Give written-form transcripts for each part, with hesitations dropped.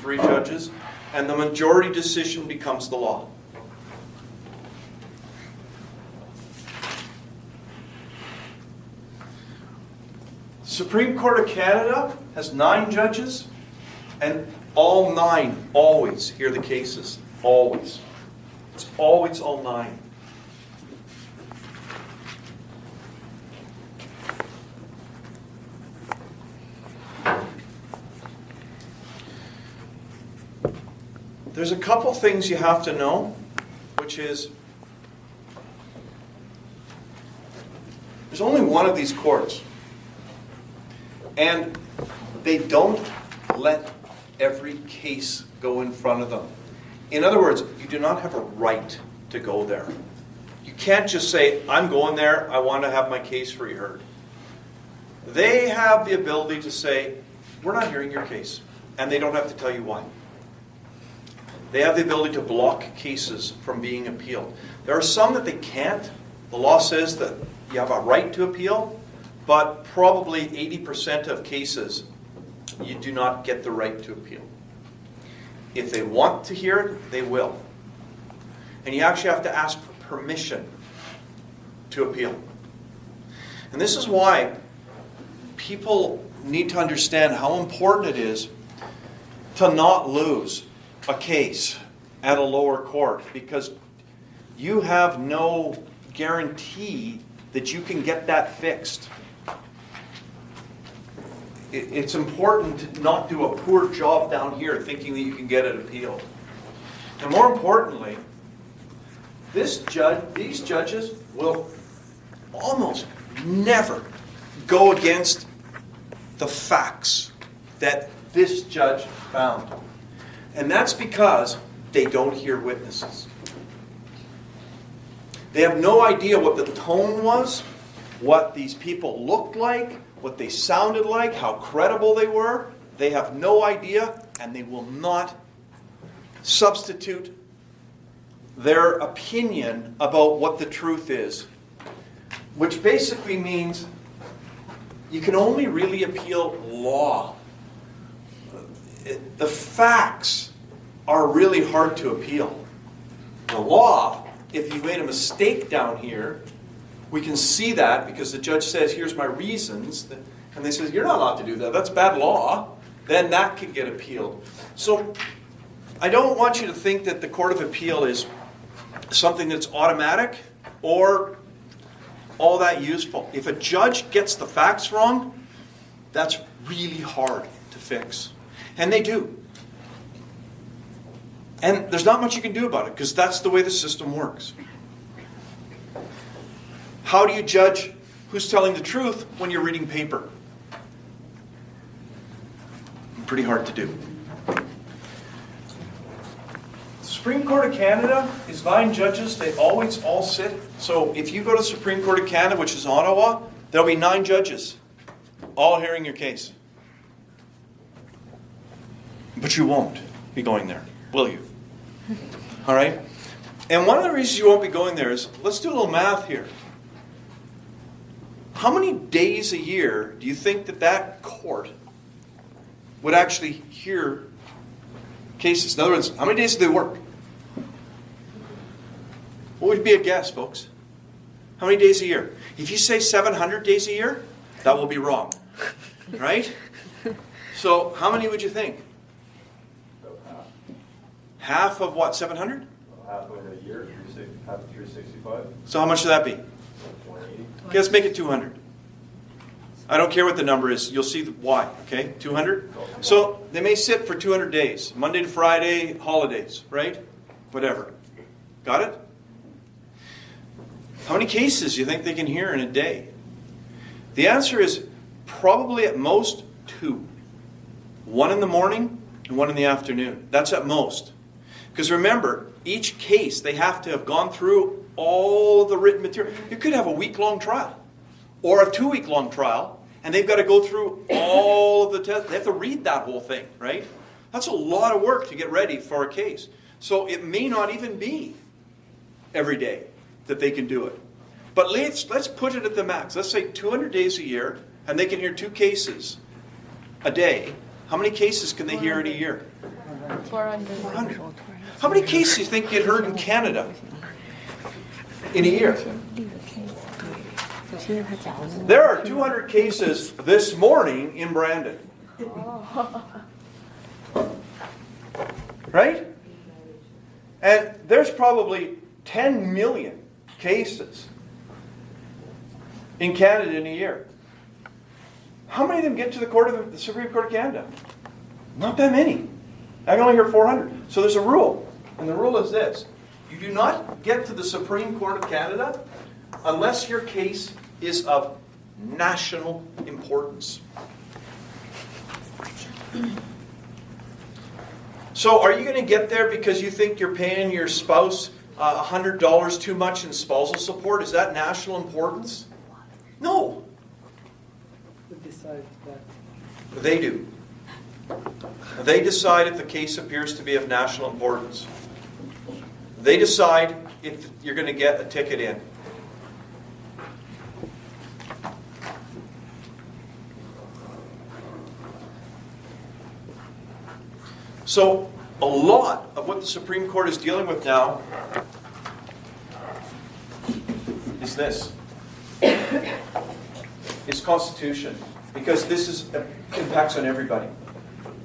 3 judges, and the majority decision becomes the law. Supreme Court of Canada has 9 judges, and all 9 always hear the cases. Always. It's always all 9. There's a couple things you have to know, which is there's only one of these courts. And they don't let every case go in front of them. In other words, you do not have a right to go there. You can't just say, I'm going there, I want to have my case reheard. They have the ability to say, we're not hearing your case. And they don't have to tell you why. They have the ability to block cases from being appealed. There are some that they can't. The law says that you have a right to appeal, but probably 80% of cases, you do not get the right to appeal. If they want to hear it, they will. And you actually have to ask for permission to appeal. And this is why people need to understand how important it is to not lose a case at a lower court, because you have no guarantee that you can get that fixed. It's important to not do a poor job down here thinking that you can get it appealed. And more importantly, these judges will almost never go against the facts that this judge found. And that's because they don't hear witnesses. They have no idea what the tone was, what these people looked like, what they sounded like, how credible they were. They have no idea, and they will not substitute their opinion about what the truth is. Which basically means you can only really appeal law. The facts are really hard to appeal. The law, if you made a mistake down here, we can see that because the judge says, here's my reasons. And they say, you're not allowed to do that. That's bad law. Then that can get appealed. So I don't want you to think that the Court of Appeal is something that's automatic or all that useful. If a judge gets the facts wrong, that's really hard to fix. And they do. And there's not much you can do about it because that's the way the system works. How do you judge who's telling the truth when you're reading paper? Pretty hard to do. The Supreme Court of Canada is 9 judges. They always all sit. So if you go to the Supreme Court of Canada, which is Ottawa, there'll be 9 judges all hearing your case. But you won't be going there, will you? All right? And one of the reasons you won't be going there is, let's do a little math here. How many days a year do you think that court would actually hear cases? In other words, how many days do they work? What would be a guess, folks? How many days a year? If you say 700 days a year, that will be wrong. Right? So how many would you think? About half. Half of what, 700? Halfway in a year, half of 365. So how much would that be? 180. Okay, let's make it 200. I don't care what the number is. You'll see why. Okay, 200. So they may sit for 200 days, Monday to Friday, holidays, right? Whatever. Got it? How many cases do you think they can hear in a day? The answer is probably at most 2. 1 in the morning and 1 in the afternoon. That's at most. Because remember, each case, they have to have gone through all the written material. You could have a week-long trial or a 2-week-long trial, and they've got to go through all of the tests. They have to read that whole thing, right? That's a lot of work to get ready for a case. So it may not even be every day that they can do it. But let's put it at the max. Let's say 200 days a year, and they can hear 2 cases a day. How many cases can they hear in a year? 400. How many cases do you think get heard in Canada in a year? There are 200 cases this morning in Brandon. Right? And there's probably 10 million cases in Canada in a year. How many of them get to the Supreme Court of Canada? Not that many. I can only hear 400. So there's a rule. And the rule is this. You do not get to the Supreme Court of Canada unless your case is of national importance. So are you going to get there because you think you're paying your spouse $100 too much in spousal support? Is that national importance? No. Who decides that? They do. They decide if the case appears to be of national importance. They decide if you're going to get a ticket in. So, a lot of what the Supreme Court is dealing with now is this. It's Constitution. Because this impacts on everybody.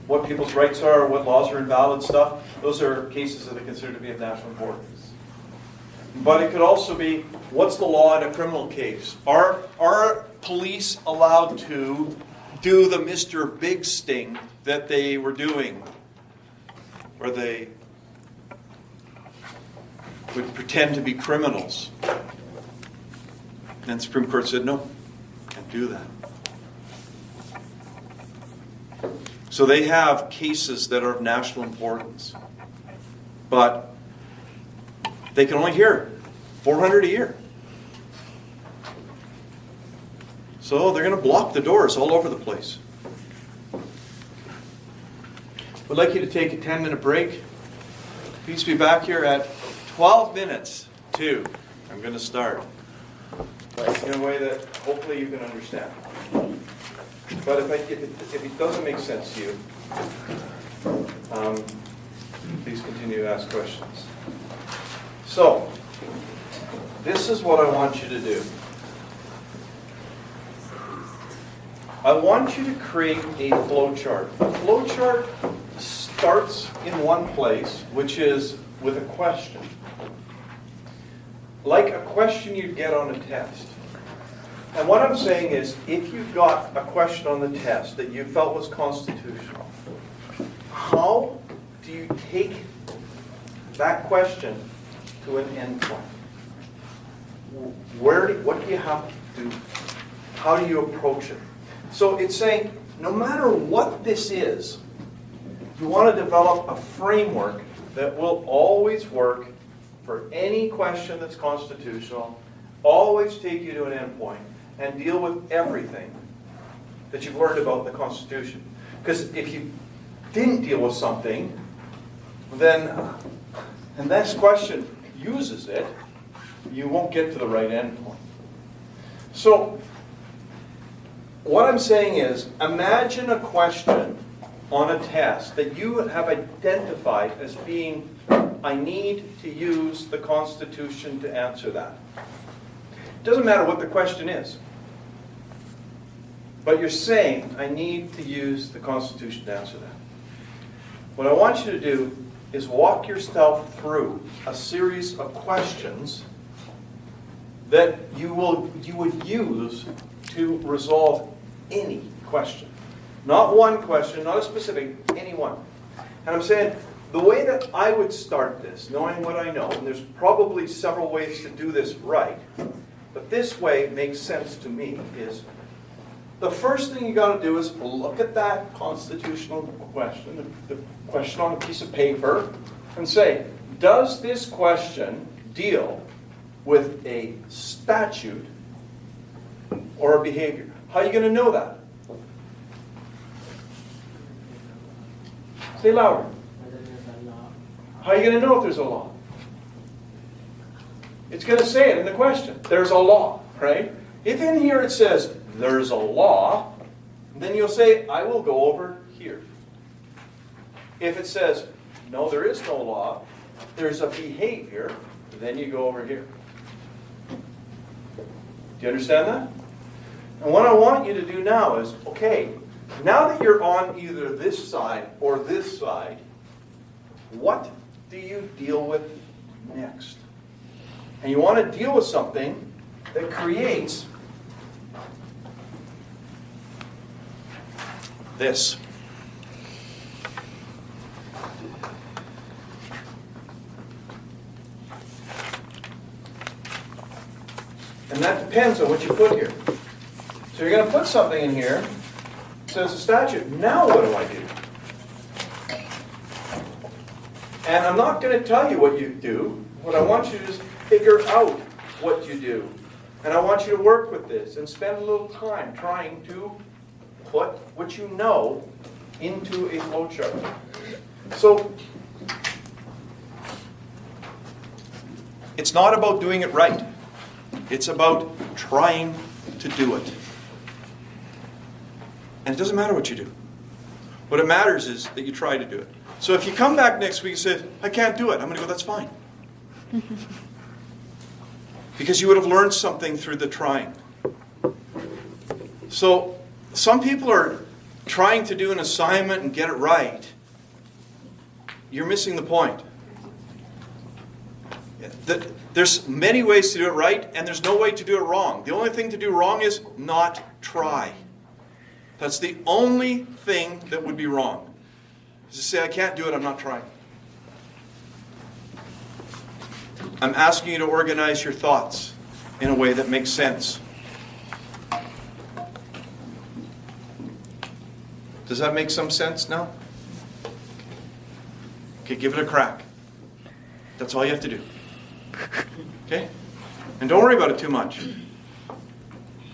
What people's rights are, what laws are invalid stuff, those are cases that are considered to be of national importance. But it could also be, what's the law in a criminal case? Are police allowed to do the Mr. Big sting that they were doing? Where they would pretend to be criminals. And the Supreme Court said, no, can't do that. So they have cases that are of national importance. But they can only hear 400 a year. So they're going to block the doors all over the place. We'd like you to take a 10-minute break. Please be back here at 12 minutes to. I'm going to start in a way that hopefully you can understand. But if it doesn't make sense to you, please continue to ask questions. So, this is what I want you to do. I want you to create a flow chart. A flow chart starts in one place, which is with a question. Like a question you'd get on a test. And what I'm saying is, if you got a question on the test that you felt was constitutional, how do you take that question to an endpoint? What do you have to do? How do you approach it? So it's saying, no matter what this is, you want to develop a framework that will always work for any question that's constitutional, always take you to an endpoint, and deal with everything that you've learned about the Constitution. Because if you didn't deal with something, then the next question uses it, you won't get to the right endpoint. So, what I'm saying is, imagine a question on a test that you have identified as being, I need to use the Constitution to answer that. It doesn't matter what the question is. But you're saying, I need to use the Constitution to answer that. What I want you to do is walk yourself through a series of questions that you would use to resolve any question. Not one question, not a specific, any one. And I'm saying, the way that I would start this, knowing what I know, and there's probably several ways to do this right, but this way makes sense to me, is the first thing you got to do is look at that constitutional question, the question on a piece of paper, and say, does this question deal with a statute or a behavior? How are you going to know that? Say louder. How are you going to know if there's a law? It's going to say it in the question. There's a law, right? If in here it says, there's a law, then you'll say, I will go over here. If it says, no, there is no law, there's a behavior, then you go over here. Do you understand that? And what I want you to do now is, okay, now that you're on either this side or this side, what do you deal with next? And you want to deal with something that creates this. And that depends on what you put here. So you're going to put something in here, says the statute. Now what do I do? And I'm not going to tell you what you do. What I want you to do is figure out what you do. And I want you to work with this and spend a little time trying to put what you know into a flowchart. So it's not about doing it right. It's about trying to do it. And it doesn't matter what you do. What it matters is that you try to do it. So if you come back next week and say, I can't do it, I'm going to go, that's fine. Because you would have learned something through the trying. So some people are trying to do an assignment and get it right. You're missing the point. There's many ways to do it right, and there's no way to do it wrong. The only thing to do wrong is not try. That's the only thing that would be wrong. Is to say, I can't do it, I'm not trying. I'm asking you to organize your thoughts in a way that makes sense. Does that make some sense now? Okay, give it a crack. That's all you have to do. Okay? And don't worry about it too much.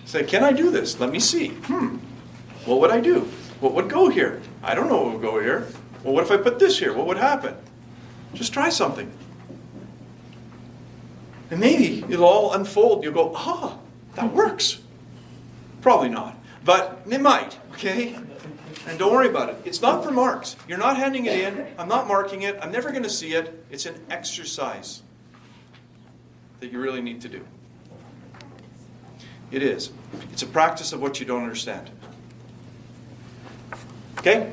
Say, can I do this? Let me see. What would I do? What would go here? I don't know what would go here. Well, what if I put this here? What would happen? Just try something. And maybe it'll all unfold. You'll go, that works. Probably not. But it might, okay? And don't worry about it. It's not for marks. You're not handing it in. I'm not marking it. I'm never going to see it. It's an exercise that you really need to do. It is. It's a practice of what you don't understand. Okay?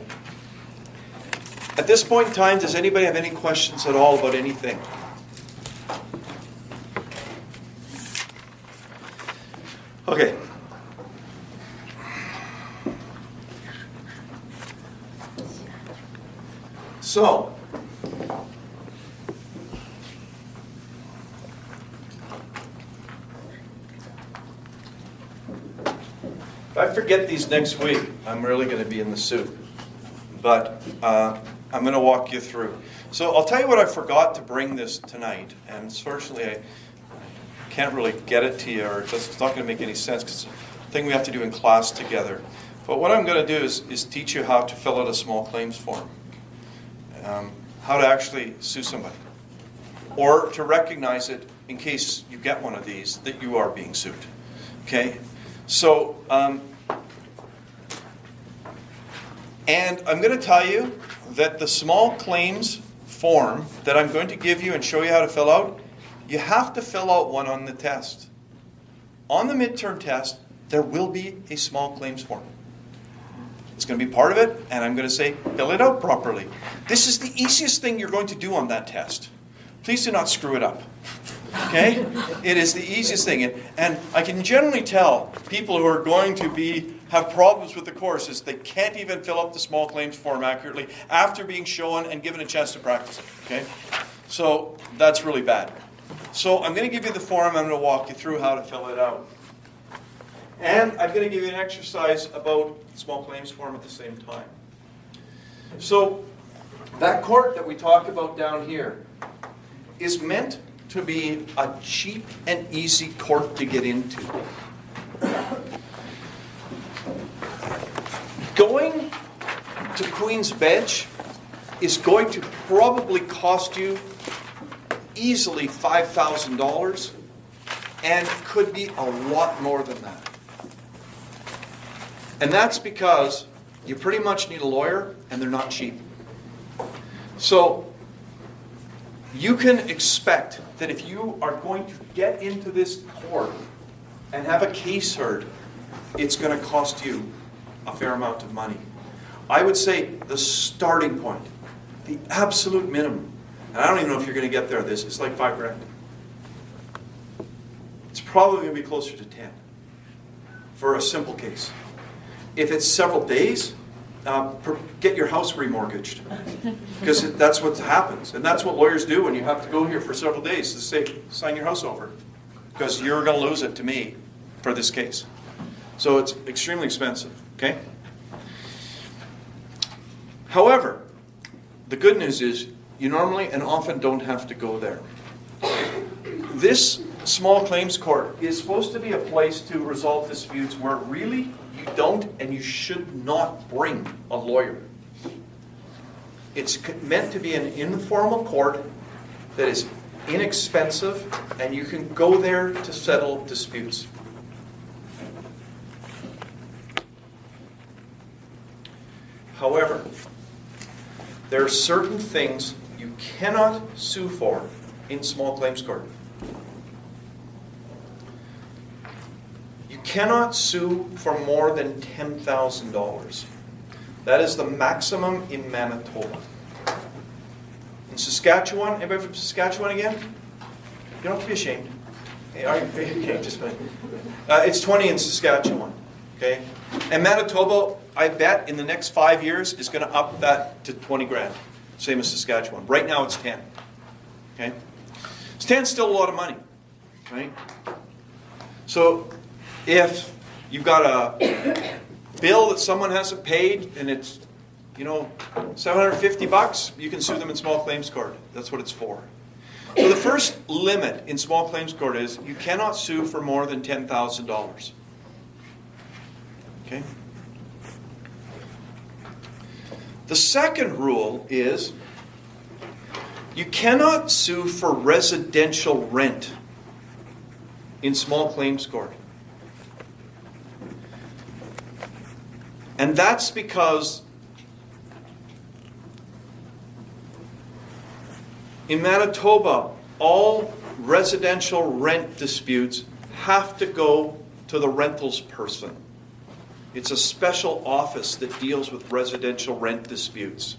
At this point in time, does anybody have any questions at all about anything? Okay. So, if I forget these next week, I'm really going to be in the soup. But I'm going to walk you through. So I'll tell you what I forgot to bring this tonight. And unfortunately, I can't really get it to you, or it's not going to make any sense because it's a thing we have to do in class together. But what I'm going to do is teach you how to fill out a small claims form. How to actually sue somebody. Or to recognize it in case you get one of these, that you are being sued. Okay? So, and I'm going to tell you that the small claims form that I'm going to give you and show you how to fill out, you have to fill out one on the test. On the midterm test, there will be a small claims form. It's going to be part of it, and I'm going to say, fill it out properly. This is the easiest thing you're going to do on that test. Please do not screw it up. Okay? It is the easiest thing. And I can generally tell people who are going to have problems with the course is they can't even fill out the small claims form accurately after being shown and given a chance to practice it. Okay? So that's really bad. So I'm going to give you the form. I'm going to walk you through how to fill it out. And I'm going to give you an exercise about the small claims form at the same time. So that court that we talk about down here is meant to be a cheap and easy court to get into. Going to Queen's Bench is going to probably cost you easily $5,000 and could be a lot more than that. And that's because you pretty much need a lawyer and they're not cheap. So you can expect that if you are going to get into this court and have a case heard, it's going to cost you a fair amount of money. I would say the starting point, the absolute minimum, and I don't even know if you're going to get there, this is like $5,000. It's probably going to be closer to 10 for a simple case. If it's several days, get your house remortgaged, because that's what happens, and that's what lawyers do when you have to go here for several days. To say, sign your house over, because you're going to lose it to me for this case. So it's extremely expensive. Okay. However, the good news is you normally and often don't have to go there. This small claims court is supposed to be a place to resolve disputes where really you don't and you should not bring a lawyer. It's meant to be an informal court that is inexpensive, and you can go there to settle disputes. However, there are certain things you cannot sue for in small claims court. You cannot sue for more than $10,000. That is the maximum in Manitoba. In Saskatchewan, anybody from Saskatchewan again? You don't have to be ashamed. Okay, just fine. It's 20 in Saskatchewan. Okay, and Manitoba, I bet in the next 5 years is going to up that to $20,000, same as Saskatchewan. Right now it's 10. Okay, 10's still a lot of money, right? So if you've got a bill that someone hasn't paid and it's, $750, you can sue them in small claims court. That's what it's for. So the first limit in small claims court is you cannot sue for more than $10,000. Okay? The second rule is you cannot sue for residential rent in small claims court. And that's because in Manitoba, all residential rent disputes have to go to the rentals person. It's a special office that deals with residential rent disputes.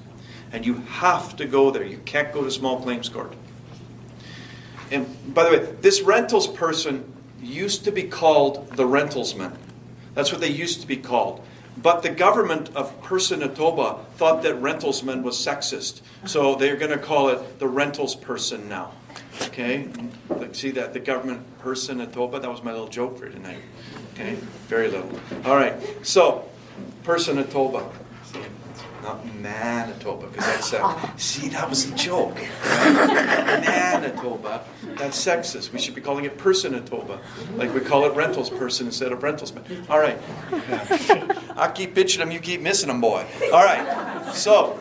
And you have to go there. You can't go to small claims court. And by the way, this rentals person used to be called the rentalsman. That's what they used to be called. But the government of Manitoba thought that rentalsman was sexist. So they're going to call it the rentals person now. Okay? See that? The government Manitoba? That was my little joke for tonight. Okay? Very little. All right. So, Manitoba. Not Manitoba, because that's see, that was a joke. Right? Manitoba, that's sexist. We should be calling it Manitoba, like we call it rentals person instead of rentalsman. All right, I keep pitching them, you keep missing them, boy. All right, so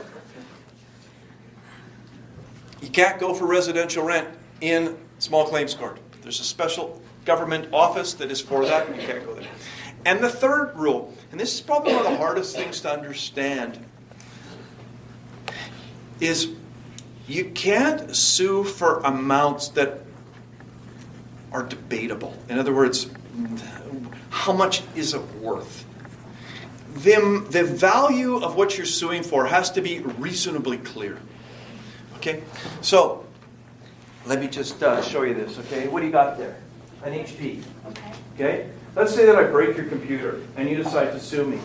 you can't go for residential rent in small claims court. There's a special government office that is for that. You can't go there. And the third rule, and this is probably one of the hardest things to understand, is you can't sue for amounts that are debatable. In other words, how much is it worth? The value of what you're suing for has to be reasonably clear. Okay? So, let me just show you this, okay? What do you got there? An HP. Okay? Let's say that I break your computer and you decide to sue me.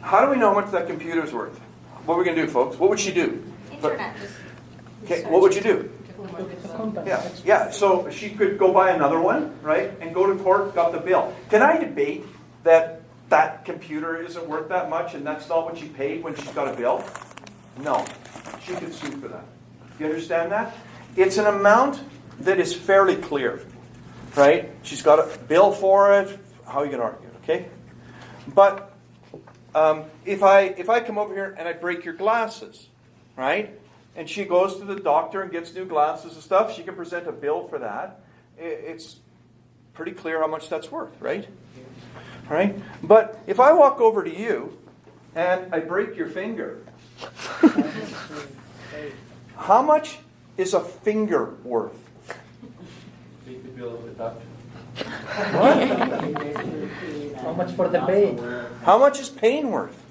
How do we know how much that computer is worth? What are we going to do, folks? What would she do? Internet. Okay, what would you do? Contact. Yeah. So she could go buy another one, right? And go to court, got the bill. Can I debate that that computer isn't worth that much and that's not what she paid when she got a bill? No. She could sue for that. You understand that? It's an amount that is fairly clear, right? She's got a bill for it. How are you going to argue, okay? But if I come over here and I break your glasses, right? And she goes to the doctor and gets new glasses and stuff, she can present a bill for that. It's pretty clear how much that's worth, right? Right? But if I walk over to you and I break your finger, How much is a finger worth? Take the bill of deduction. How much for the pain? How much is pain worth?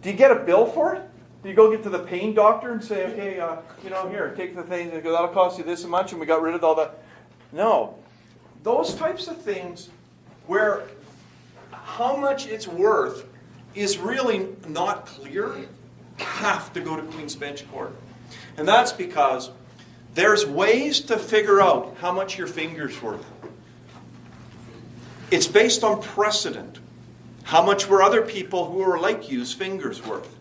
Do you get a bill for it? Do you go get to the pain doctor and say, okay, here, take the thing, that'll cost you this much, and we got rid of all that? No. Those types of things where how much it's worth is really not clear have to go to Queen's Bench Court. And that's because there's ways to figure out how much your finger's worth. It's based on precedent. How much were other people who are like you's fingers worth?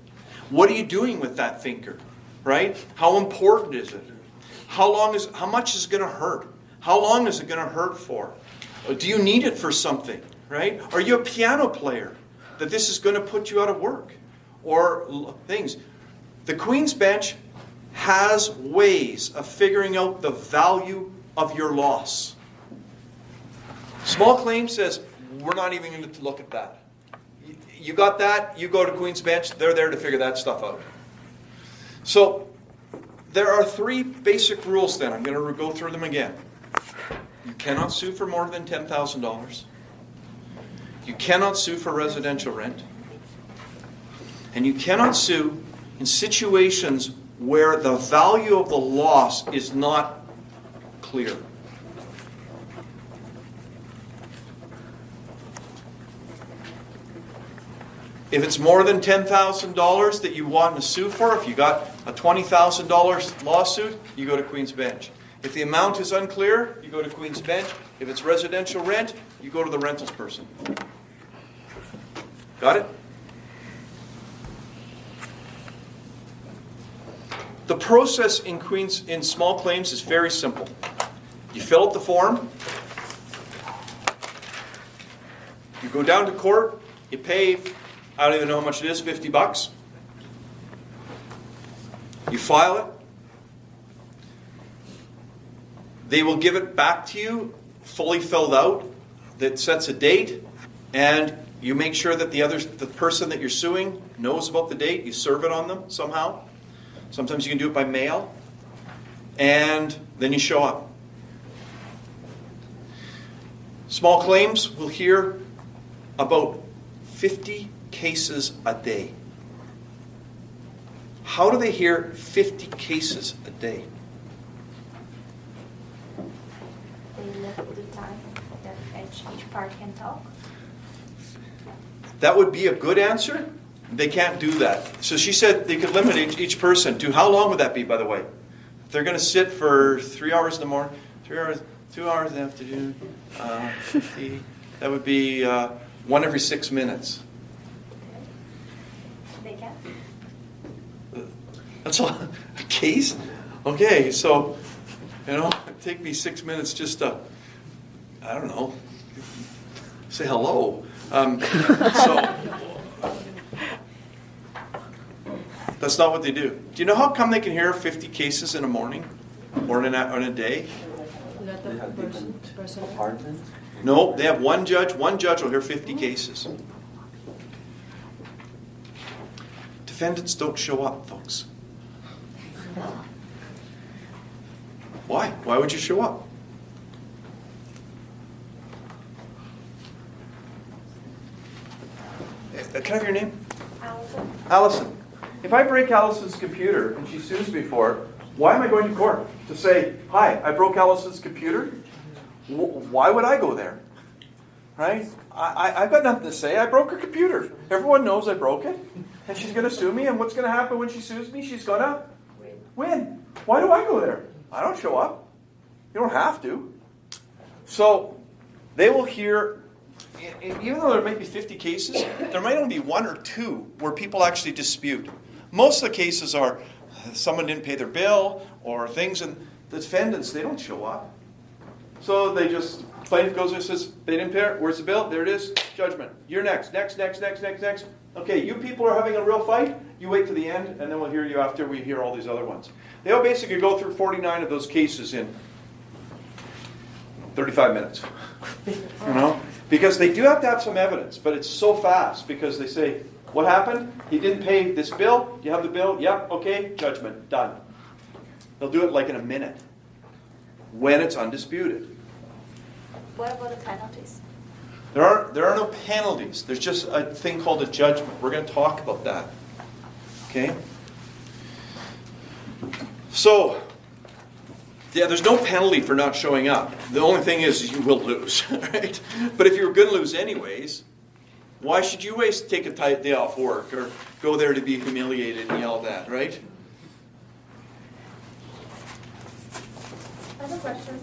What are you doing with that finger? Right? How important is it? How much is it going to hurt? How long is it going to hurt for? Do you need it for something? Right? Are you a piano player that this is going to put you out of work? Or things. The Queen's Bench has ways of figuring out the value of your loss. Small claim says, we're not even going to look at that. You got that, you go to Queen's Bench, they're there to figure that stuff out. So, there are 3 basic rules then. I'm going to go through them again. You cannot sue for more than $10,000. You cannot sue for residential rent. And you cannot sue in situations where the value of the loss is not clear. If it's more than $10,000 that you want to sue for, if you got a $20,000 lawsuit, you go to Queen's Bench. If the amount is unclear, you go to Queen's Bench. If it's residential rent, you go to the rentals person. Got it? The process in small claims is very simple. You fill out the form. You go down to court. You pay, I don't even know how much it is, $50. You file it. They will give it back to you, fully filled out, that sets a date, and you make sure that the person that you're suing knows about the date. You serve it on them somehow. Sometimes you can do it by mail. And then you show up. Small claims will hear about 50 cases a day. How do they hear 50 cases a day? They limit the time that each part can talk. That would be a good answer. They can't do that. So she said they could limit each person to, how long would that be, by the way? If they're going to sit for 3 hours in the morning, 3 hours, 2 hours in the afternoon, 50, that would be 1 every 6 minutes. They can. That's a case? Okay, so, it'd take me 6 minutes just to, I don't know, say hello. That's not what they do. Do you know how come they can hear 50 cases in a morning or in a day? No, they have one judge. One judge will hear 50 cases. Defendants don't show up, folks. Why? Why would you show up? Can I have your name? Allison. Allison. If I break Allison's computer and she sues me for it, why am I going to court? To say, hi, I broke Allison's computer? Why would I go there? Right? I've got nothing to say. I broke her computer. Everyone knows I broke it. And she's going to sue me. And what's going to happen when she sues me? She's going to win. Why do I go there? I don't show up. You don't have to. So they will hear, even though there might be 50 cases, there might only be 1 or 2 where people actually dispute. Most of the cases are someone didn't pay their bill or things, and the defendants, they don't show up. So they just, plaintiff goes and says, they didn't pay it. Where's the bill? There it is. Judgment. You're next. Next. Okay, you people are having a real fight. You wait to the end, and then we'll hear you after we hear all these other ones. They'll basically go through 49 of those cases in 35 minutes. Because they do have to have some evidence, but it's so fast because they say, What happened? He didn't pay this bill. You have the bill? Yep, okay, judgment, done. They'll do it like in a minute when it's undisputed. What about the penalties? There are no penalties. There's just a thing called a judgment. We're going to talk about that. Okay? So, yeah, there's no penalty for not showing up. The only thing is you will lose, right? But if you're going to lose anyways, why should you take a day off work or go there to be humiliated and yelled at, right? I have a question.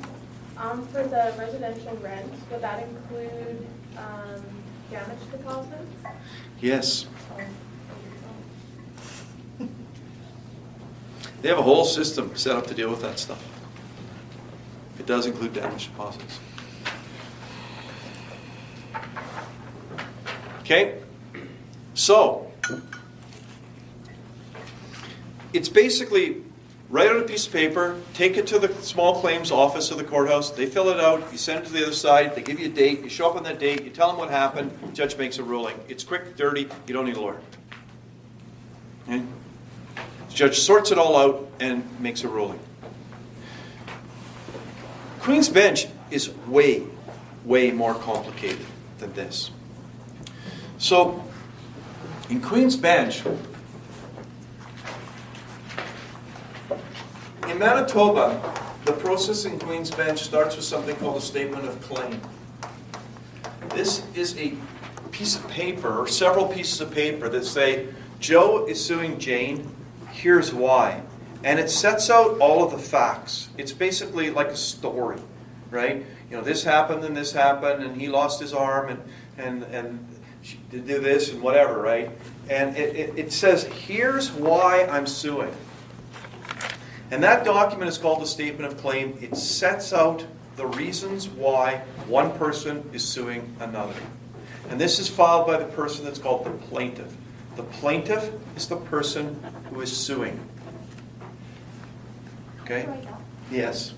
For the residential rent, would that include damage deposits? Yes. They have a whole system set up to deal with that stuff. It does include damage deposits. Okay? So, it's basically write out a piece of paper, take it to the small claims office of the courthouse, they fill it out, you send it to the other side, they give you a date, you show up on that date, you tell them what happened, the judge makes a ruling. It's quick, dirty, you don't need a lawyer. Okay? The judge sorts it all out and makes a ruling. Queen's Bench is way, way more complicated than this. So, in Queen's Bench, in Manitoba, the process in Queen's Bench starts with something called a statement of claim. This is a piece of paper, or several pieces of paper that say, Joe is suing Jane, here's why. And it sets out all of the facts. It's basically like a story, right? You know, this happened, and he lost his arm, and she did this, and whatever, right? And it says, here's why I'm suing. And that document is called the Statement of Claim. It sets out the reasons why one person is suing another. And this is filed by the person that's called the plaintiff. The plaintiff is the person who is suing. Okay? Right now. Yes.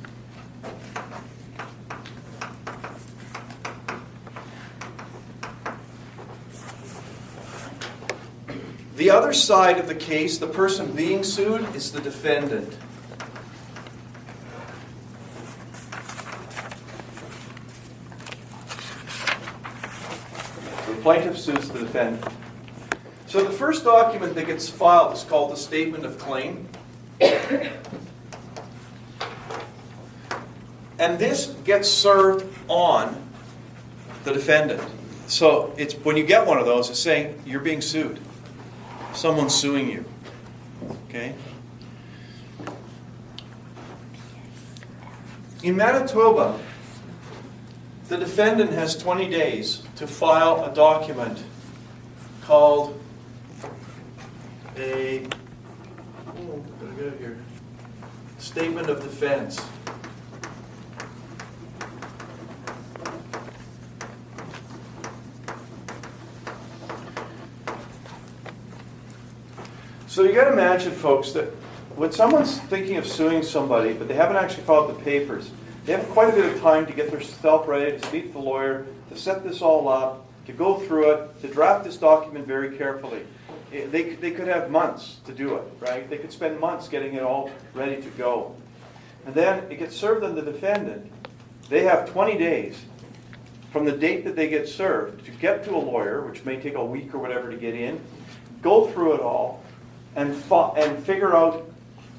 The other side of the case, the person being sued, is the defendant. The plaintiff sues the defendant. So the first document that gets filed is called the Statement of Claim. And this gets served on the defendant. So it's when you get one of those, it's saying you're being sued. Someone's suing you. Okay? In Manitoba, the defendant has 20 days to file a document called a statement of defense. So you got to imagine, folks, that when someone's thinking of suing somebody, but they haven't actually filed the papers, they have quite a bit of time to get themselves ready, to speak to the lawyer, to set this all up, to go through it, to draft this document very carefully. They could have months to do it, right? They could spend months getting it all ready to go. And then it gets served on the defendant. They have 20 days from the date that they get served to get to a lawyer, which may take a week or whatever to get in, go through it all, and figure out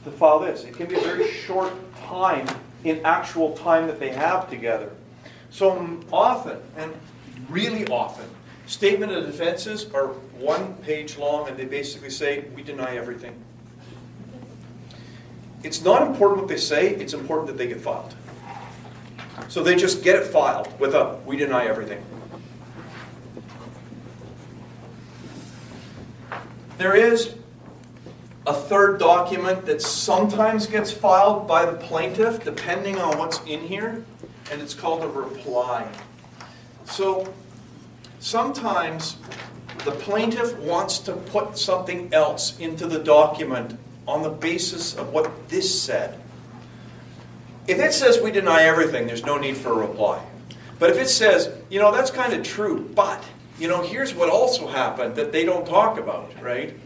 to file this. It can be a very short time in actual time that they have together. So often, and really often, statement of defenses are 1 page long, and they basically say, we deny everything. It's not important what they say, it's important that they get filed. So they just get it filed with a, we deny everything. There is a third document that sometimes gets filed by the plaintiff, depending on what's in here, and it's called a reply. So sometimes the plaintiff wants to put something else into the document on the basis of what this said. If it says we deny everything, there's no need for a reply. But if it says, you know, that's kind of true, but here's what also happened that they don't talk about, right?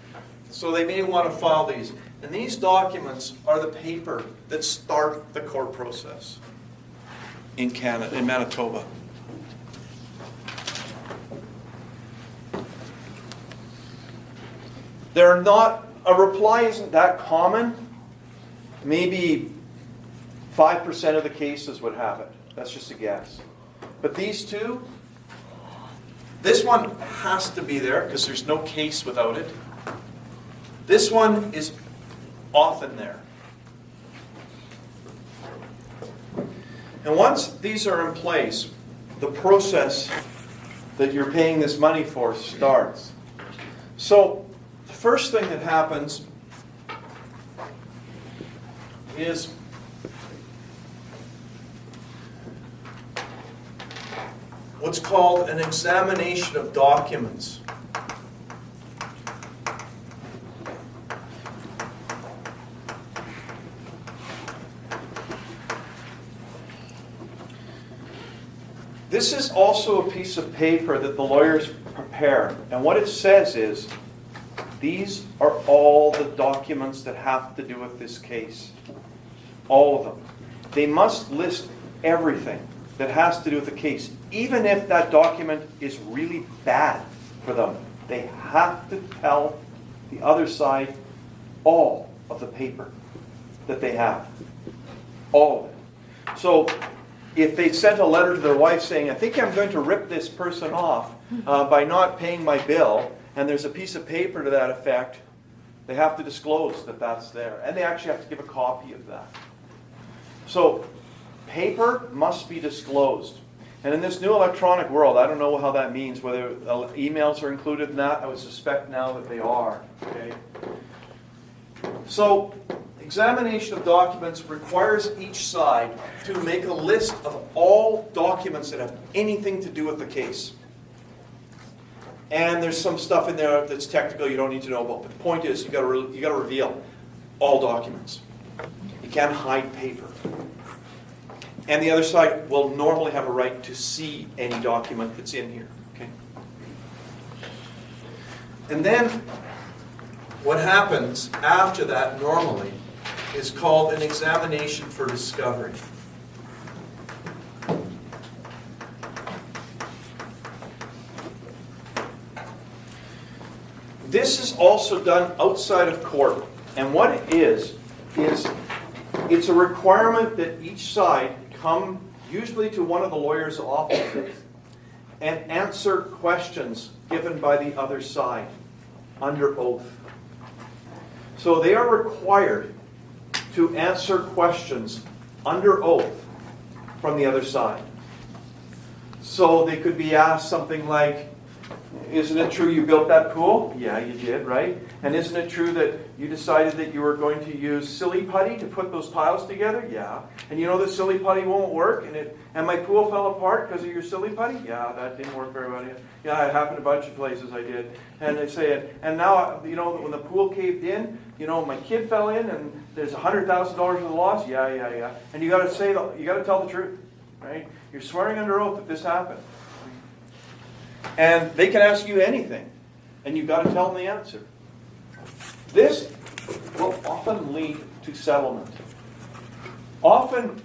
So they may want to file these. And these documents are the paper that start the court process in Canada, in Manitoba. A reply isn't that common. Maybe 5% of the cases would have it. That's just a guess. But these two, this one has to be there because there's no case without it. This one is often there. And once these are in place, the process that you're paying this money for starts. So the first thing that happens is what's called an examination of documents. This is also a piece of paper that the lawyers prepare. And what it says is, these are all the documents that have to do with this case. All of them. They must list everything that has to do with the case. Even if that document is really bad for them, they have to tell the other side all of the paper that they have. All of it. So, if they sent a letter to their wife saying, I think I'm going to rip this person off by not paying my bill, and there's a piece of paper to that effect, they have to disclose that that's there. And they actually have to give a copy of that. So, paper must be disclosed. And in this new electronic world, I don't know how that means, whether emails are included in that. I would suspect now that they are. Okay? So, examination of documents requires each side to make a list of all documents that have anything to do with the case. And there's some stuff in there that's technical you don't need to know about. But the point is, you got to reveal all documents. You can't hide paper. And the other side will normally have a right to see any document that's in here. Okay? And then what happens after that normally is called an examination for discovery. This is also done outside of court. And what it is it's a requirement that each side come usually to one of the lawyer's offices and answer questions given by the other side under oath. So they are required to answer questions under oath from the other side. So they could be asked something like, isn't it true you built that pool? Yeah, you did, right? And isn't it true that you decided that you were going to use silly putty to put those tiles together? Yeah. And you know that silly putty won't work? And my pool fell apart because of your silly putty? Yeah, that didn't work very well. Yeah, it happened a bunch of places I did. And they say, and now, when the pool caved in, my kid fell in and there's $100,000 worth of loss? Yeah. And you got to tell the truth, right? You're swearing under oath that this happened. And they can ask you anything, and you've got to tell them the answer. This will often lead to settlement. Often,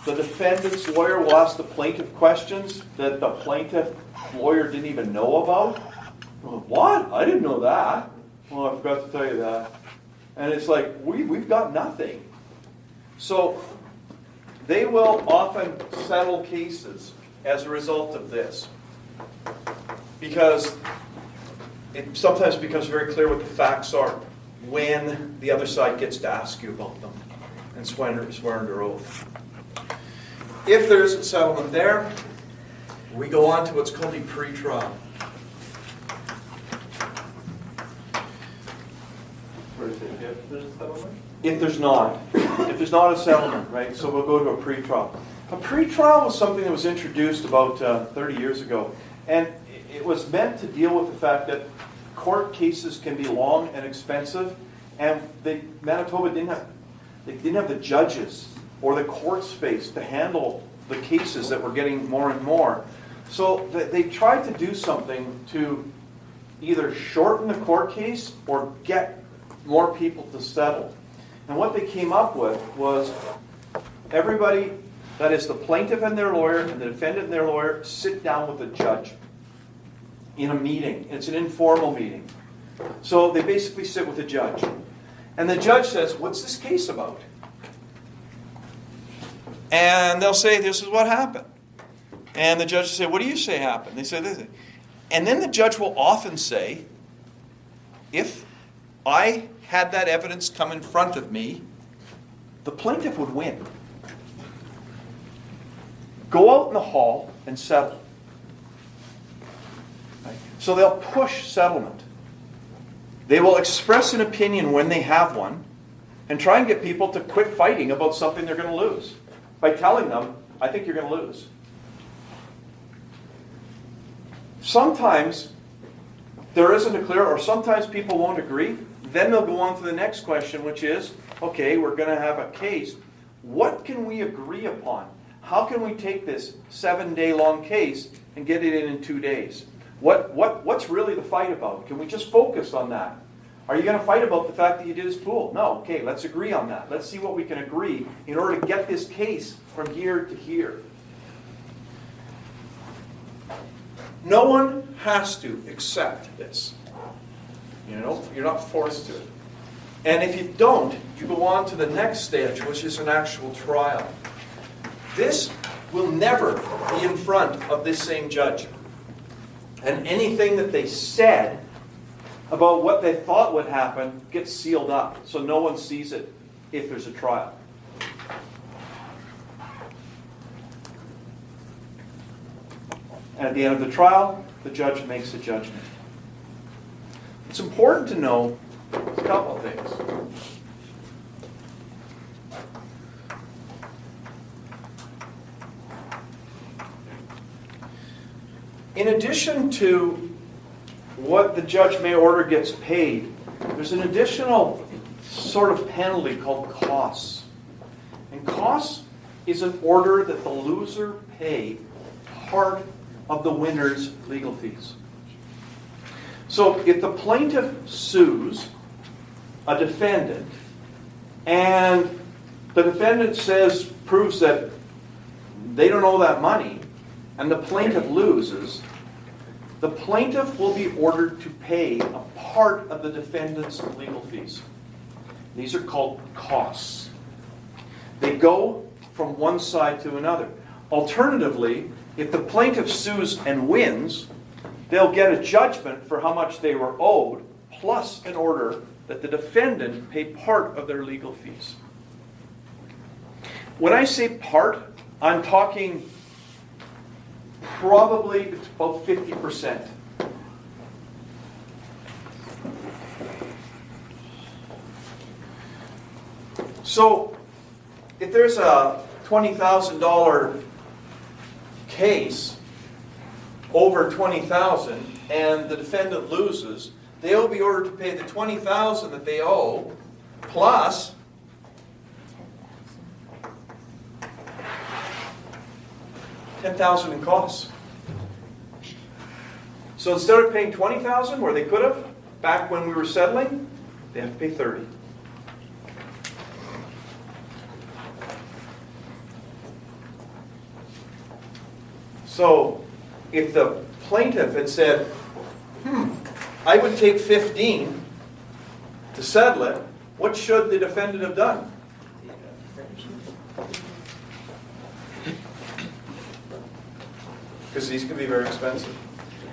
the defendant's lawyer will ask the plaintiff questions that the plaintiff lawyer didn't even know about. Well, what? I didn't know that. Well, I forgot to tell you that. And it's like, we've got nothing. So, they will often settle cases as a result of this. Because it sometimes becomes very clear what the facts are when the other side gets to ask you about them and swear under oath. If there isn't settlement there, we go on to what's called a pre-trial. Where is it? If there's a settlement? If there's not a settlement, right? So we'll go to a pre-trial. A pre-trial was something that was introduced about 30 years ago. And it was meant to deal with the fact that court cases can be long and expensive, and Manitoba didn't have the judges or the court space to handle the cases that were getting more and more. So they tried to do something to either shorten the court case or get more people to settle. And what they came up with was everybody, that is the plaintiff and their lawyer and the defendant and their lawyer, sit down with the judge in a meeting. It's an informal meeting. So they basically sit with the judge. And the judge says, what's this case about? And they'll say, this is what happened. And the judge will say, what do you say happened? They say this. And then the judge will often say, if I had that evidence come in front of me, the plaintiff would win. Go out in the hall and settle. Right? So they'll push settlement. They will express an opinion when they have one and try and get people to quit fighting about something they're going to lose by telling them, I think you're going to lose. Sometimes there isn't a clear, or sometimes people won't agree. Then they'll go on to the next question, which is, okay, we're going to have a case. What can we agree upon? How can we take this 7-day-long case and get it in 2 days? What's really the fight about? Can we just focus on that? Are you going to fight about the fact that you did this pool? No. Okay, let's agree on that. Let's see what we can agree in order to get this case from here to here. No one has to accept this. You know, you're not forced to. And if you don't, you go on to the next stage, which is an actual trial. This will never be in front of this same judge. And anything that they said about what they thought would happen gets sealed up, so no one sees it if there's a trial. And at the end of the trial, the judge makes a judgment. It's important to know a couple of things. In addition to what the judge may order gets paid, there's an additional sort of penalty called costs. And costs is an order that the loser pay part of the winner's legal fees. So if the plaintiff sues a defendant and the defendant proves that they don't owe that money and the plaintiff loses, the plaintiff will be ordered to pay a part of the defendant's legal fees. These are called costs. They go from one side to another. Alternatively, if the plaintiff sues and wins, they'll get a judgment for how much they were owed, plus an order that the defendant pay part of their legal fees. When I say part, I'm talking probably it's about 50%. So, if there's a $20,000 case over $20,000 and the defendant loses, they will be ordered to pay the $20,000 that they owe plus $10,000 in costs. So instead of paying $20,000 where they could have back when we were settling, they have to pay $30,000. So if the plaintiff had said, I would take $15,000 to settle it, what should the defendant have done? Because these can be very expensive.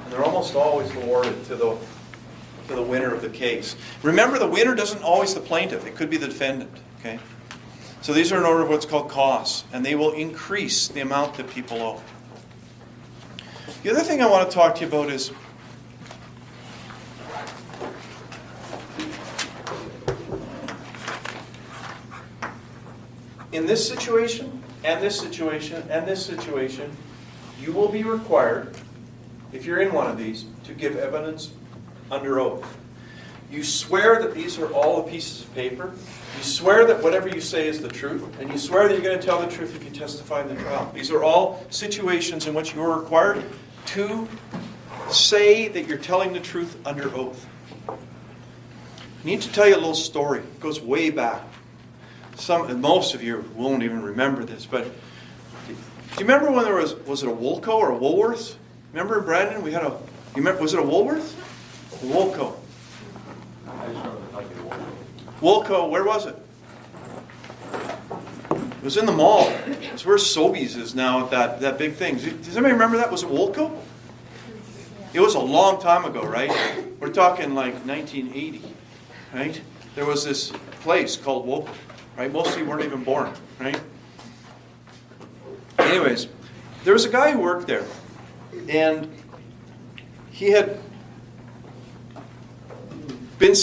And they're almost always awarded to the winner of the case. Remember, the winner doesn't always the plaintiff. It could be the defendant. Okay? So these are in order of what's called costs, and they will increase the amount that people owe. The other thing I want to talk to you about is in this situation, and this situation, and this situation, you will be required, if you're in one of these, to give evidence under oath. You swear that these are all the pieces of paper. You swear that whatever you say is the truth. And you swear that you're going to tell the truth if you testify in the trial. These are all situations in which you are required to say that you're telling the truth under oath. I need to tell you a little story. It goes way back. Most of you won't even remember this, but do you remember when there was it a Woolco or a Woolworths? Remember in Brandon we had was it a Woolworths? A Woolco. I just remember like it was. Woolco, where was it? It was in the mall. It's where Sobeys is now, that big thing. Does anybody remember that? Was it Woolco? It was a long time ago, right? We're talking like 1980, right? There was this place called Woolco, right? Most of you weren't even born, right? Anyways, there was a guy who worked there, and he had been